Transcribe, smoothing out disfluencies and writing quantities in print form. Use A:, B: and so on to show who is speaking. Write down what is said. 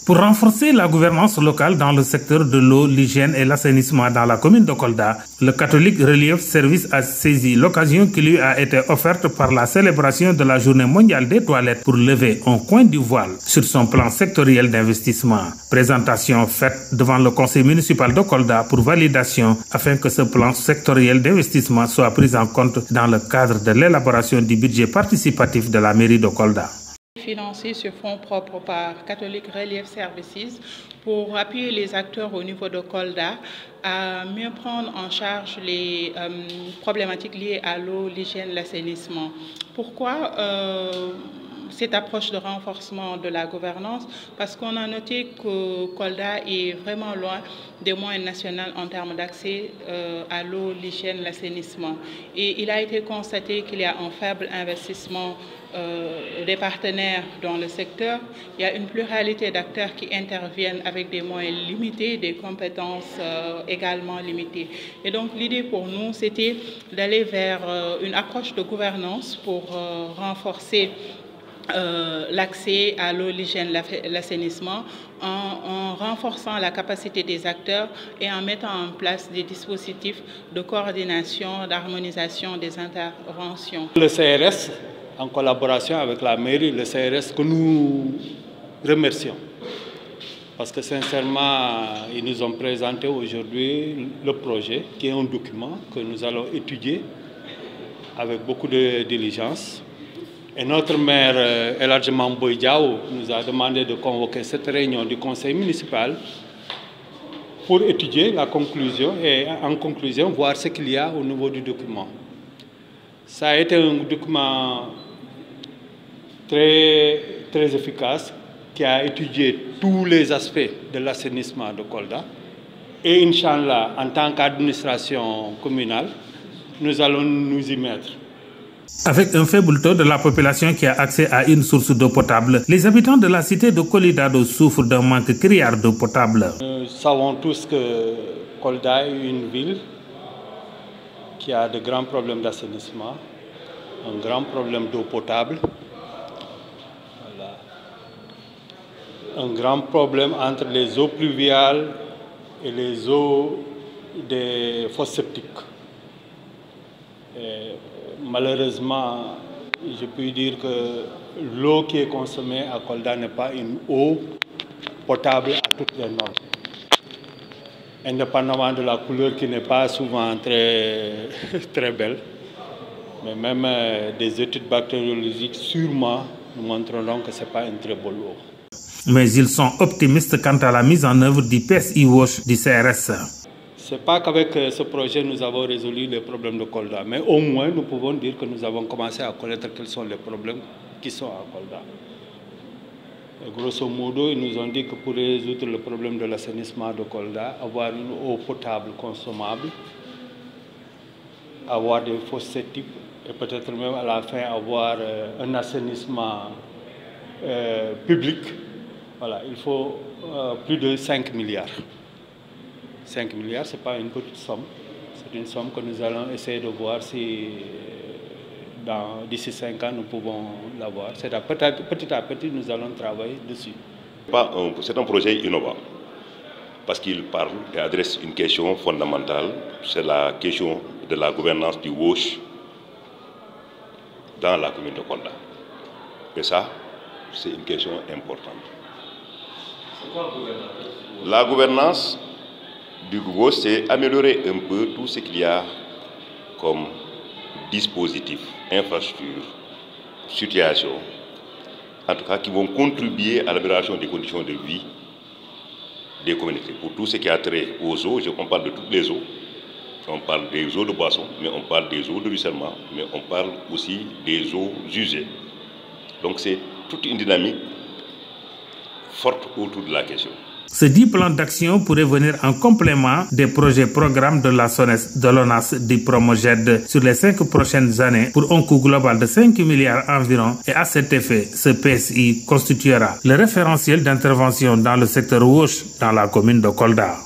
A: Pour renforcer la gouvernance locale dans le secteur de l'eau, l'hygiène et l'assainissement dans la commune de Kolda, le Catholic Relief Service a saisi l'occasion qui lui a été offerte par la célébration de la Journée mondiale des toilettes pour lever un coin du voile sur son plan sectoriel d'investissement. Présentation faite devant le conseil municipal de Kolda pour validation afin que ce plan sectoriel d'investissement soit pris en compte dans le cadre de l'élaboration du budget participatif de la mairie de Kolda.
B: Financé sur fonds propres par Catholic Relief Services pour appuyer les acteurs au niveau de Kolda à mieux prendre en charge les problématiques liées à l'eau, l'hygiène, l'assainissement. Pourquoi cette approche de renforcement de la gouvernance? Parce qu'on a noté que Kolda est vraiment loin des moyens nationaux en termes d'accès à l'eau, l'hygiène, l'assainissement. Et il a été constaté qu'il y a un faible investissement des partenaires dans le secteur. Il y a une pluralité d'acteurs qui interviennent avec des moyens limités, des compétences également limitées. Et donc l'idée pour nous, c'était d'aller vers une approche de gouvernance pour renforcer l'accès à l'eau, l'hygiène, l'assainissement en renforçant la capacité des acteurs et en mettant en place des dispositifs de coordination, d'harmonisation des interventions.
C: Le CRS, en collaboration avec la mairie, le CRS que nous remercions parce que sincèrement, ils nous ont présenté aujourd'hui le projet qui est un document que nous allons étudier avec beaucoup de diligence. Et notre maire, El Hadji Mamboy Diao, nous a demandé de convoquer cette réunion du conseil municipal pour étudier la conclusion et en conclusion voir ce qu'il y a au niveau du document. Ça a été un document très efficace qui a étudié tous les aspects de l'assainissement de Kolda. Et Inch'Allah, en tant qu'administration communale, nous allons nous y mettre.
A: Avec un faible taux de la population qui a accès à une source d'eau potable, les habitants de la cité de Kolidado souffrent d'un manque criard d'eau potable.
C: Nous savons tous que Kolda est une ville qui a de grands problèmes d'assainissement, un grand problème d'eau potable, un grand problème entre les eaux pluviales et les eaux des fosses septiques. Malheureusement, je peux dire que l'eau qui est consommée à Kolda n'est pas une eau potable à toutes les normes. Indépendamment de la couleur qui n'est pas souvent très belle, mais même des études bactériologiques sûrement nous montreront que ce n'est pas une très bonne eau.
A: Mais ils sont optimistes quant à la mise en œuvre du PSI WASH du CRS.
C: Ce n'est pas qu'avec ce projet nous avons résolu les problèmes de Kolda, mais au moins nous pouvons dire que nous avons commencé à connaître quels sont les problèmes qui sont à Kolda. Et grosso modo, ils nous ont dit que pour résoudre le problème de l'assainissement de Kolda, avoir une eau potable consommable, avoir des fosses septiques et peut-être même à la fin avoir un assainissement public, voilà, il faut plus de 5 milliards. 5 milliards, ce n'est pas une petite somme. C'est une somme que nous allons essayer de voir si d'ici 5 ans nous pouvons l'avoir. Petit à petit, nous allons travailler dessus.
D: C'est un projet innovant parce qu'il parle et adresse une question fondamentale. C'est la question de la gouvernance du WASH dans la commune de Kolda. Et ça, c'est une question importante.
C: C'est quoi la gouvernance?
D: La gouvernance du WASH, c'est améliorer un peu tout ce qu'il y a comme dispositifs, infrastructures, situations, en tout cas qui vont contribuer à l'amélioration des conditions de vie des communautés. Pour tout ce qui a trait aux eaux, on parle de toutes les eaux, on parle des eaux de boisson, mais on parle des eaux de ruissellement, mais on parle aussi des eaux usées. Donc c'est toute une dynamique forte autour de la question.
A: Ce 10 plans d'action pourraient venir en complément des projets-programmes de la SONES, de l'ONAS, du Promoged sur les 5 prochaines années pour un coût global de 5 milliards environ. Et à cet effet, ce PSI constituera le référentiel d'intervention dans le secteur WASH dans la commune de Kolda.